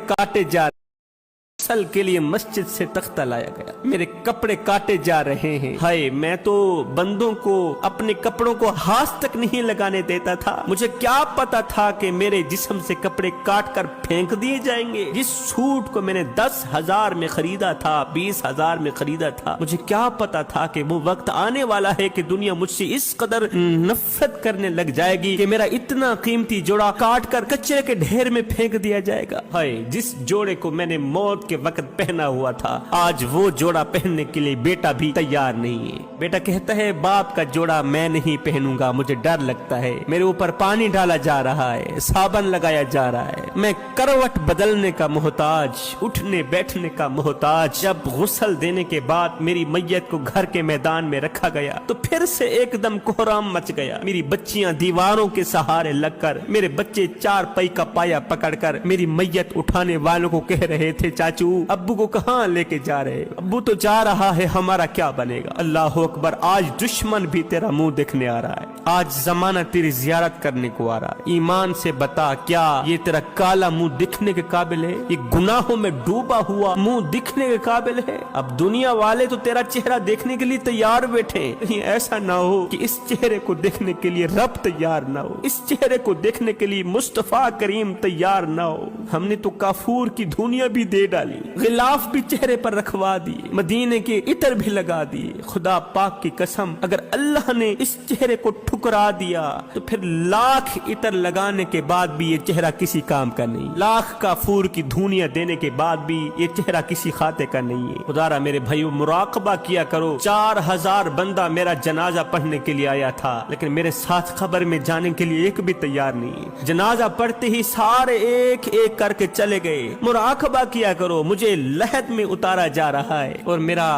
काटे जा सल के लिए मस्जिद से तख्ता लाया गया, मेरे कपड़े काटे जा रहे हैं। हाय, मैं तो बंदों को अपने कपड़ों को हाथ तक नहीं लगाने देता था। मुझे क्या पता था कि मेरे जिस्म से कपड़े काट कर फेंक दिए जाएंगे। जिस सूट को मैंने 10,000 में खरीदा था, 20,000 में खरीदा था, मुझे क्या पता था कि वो वक्त आने वाला है कि दुनिया मुझसे इस कदर नफरत करने लग जाएगी कि मेरा इतना कीमती जोड़ा काट कर कचरे के ढेर में फेंक दिया जाएगा। हाय, जिस जोड़े को मैंने मौत के वक्त पहना हुआ था, आज वो जोड़ा पहनने के लिए बेटा भी तैयार नहीं है। बेटा कहता है, बाप का जोड़ा मैं नहीं पहनूंगा, मुझे डर लगता है। मेरे ऊपर पानी डाला जा रहा है, साबन लगाया जा रहा है, मैं करवट बदलने का मोहताज, उठने बैठने का मोहताज। जब गुस्ल देने के बाद मेरी मैयत को घर के मैदान में रखा गया तो फिर से एकदम कोहराम मच गया। मेरी बच्चियां दीवारों के सहारे लगकर, मेरे बच्चे चार पई का पाया पकड़कर मेरी मैयत उठाने वालों को कह रहे थे, चाचू अब्बू को कहां लेके जा रहे? अब्बू तो जा रहा है, हमारा क्या बनेगा? अल्लाह अकबर, आज दुश्मन भी तेरा मुंह देखने आ रहा है, आज जमाना तेरी जियारत करने को आ रहा है। ईमान से बता, क्या ये तेरा काला मुंह दिखने के काबिल है? ये गुनाहों में डूबा हुआ मुंह दिखने के काबिल है? अब दुनिया वाले तो तेरा चेहरा देखने के लिए तैयार बैठे, कहीं ऐसा ना हो कि इस चेहरे को देखने के लिए रब तैयार ना हो, इस चेहरे को देखने के लिए मुस्तफा करीम तैयार ना हो। हमने तो काफूर की धुनिया भी दे डाली, गिलाफ भी चेहरे पर रखवा दिए, मदीने के इतर भी लगा दिए। खुदा पाक की कसम, अगर अल्लाह ने इस चेहरे को ठुकरा दिया तो फिर लाख इतर लगाने के बाद भी ये चेहरा किसी काम का नहीं, लाख काफूर की धुनिया देने के बाद भी ये चेहरा किसी खाते का नहीं है। खुदारा मेरे भाइयों, मुराकबा किया करो। 4000 बंदा मेरा जनाजा पढ़ने के लिए आया था, लेकिन मेरे साथ खबर में जाने के लिए एक भी तैयार नहीं। जनाजा पढ़ते ही सारे एक एक करके चले गए। मुराकबा किया करो। मुझे लहद में उतारा जा रहा है और मेरा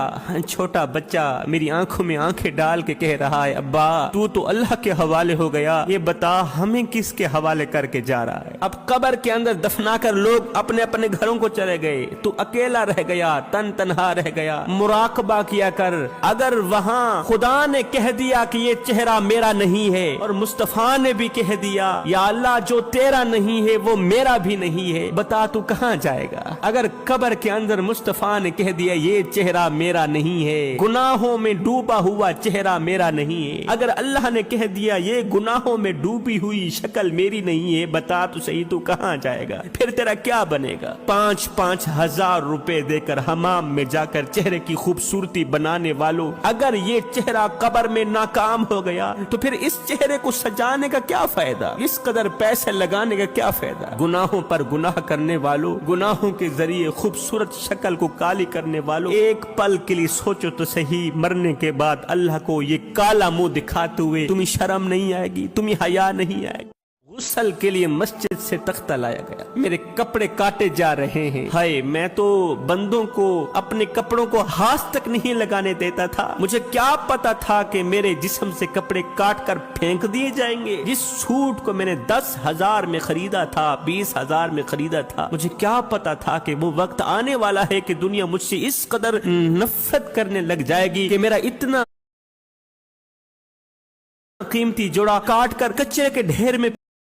छोटा बच्चा मेरी आंखों में आंखें डाल के कह रहा है, अब्बा तू तो अल्लाह के हवाले हो गया, ये बता हमें किसके हवाले करके जा रहा है? अब कब्र के अंदर दफनाकर लोग अपने अपने घरों को चले गए, तू अकेला रह गया, तन तनहा रह गया। मुराकबा किया कर। अगर वहाँ खुदा ने कह दिया कि ये चेहरा मेरा नहीं है और मुस्तफा ने भी कह दिया, या अल्लाह जो तेरा नहीं है वो मेरा भी नहीं है, बता तू कहाँ जाएगा? अगर कब्र के अंदर मुस्तफा ने कह दिया ये चेहरा मेरा नहीं है, गुनाहों में डूबा हुआ चेहरा मेरा नहीं है, अगर अल्लाह ने कह दिया ये गुनाहों में डूबी हुई शक्ल मेरी नहीं है, बता तो सही तू कहां जाएगा? फिर तेरा क्या बनेगा? 5-5 हजार रुपए देकर हमाम में जाकर चेहरे की खूबसूरती बनाने वालों, अगर ये चेहरा कब्र में नाकाम हो गया तो फिर इस चेहरे को सजाने का क्या फायदा? इस कदर पैसे लगाने का क्या फायदा? गुनाहों पर गुनाह करने वालों, गुनाहों के जरिए खूबसूरत शक्ल को काली करने वालों, एक पल के लिए सोचो तो सही, मरने के बाद अल्लाह को ये काला मुंह दिखाते हुए तुम्हें शर्म नहीं आएगी? तुम्हें हया नहीं आएगी? गुस्ल के लिए मस्जिद से तख्ता लाया गया, मेरे कपड़े काटे जा रहे हैं। हाय, मैं तो बंदों को अपने कपड़ों को हाथ तक नहीं लगाने देता था। मुझे क्या पता था कि मेरे जिस्म से कपड़े काट कर फेंक दिए जाएंगे। जिस सूट को मैंने 10,000 में खरीदा था, 20,000 में खरीदा था, मुझे क्या पता था कि वो वक्त आने वाला है कि दुनिया मुझसे इस कदर नफरत करने लग जाएगी कि मेरा इतना कीमती जोड़ा काट कर कचरे के ढेर में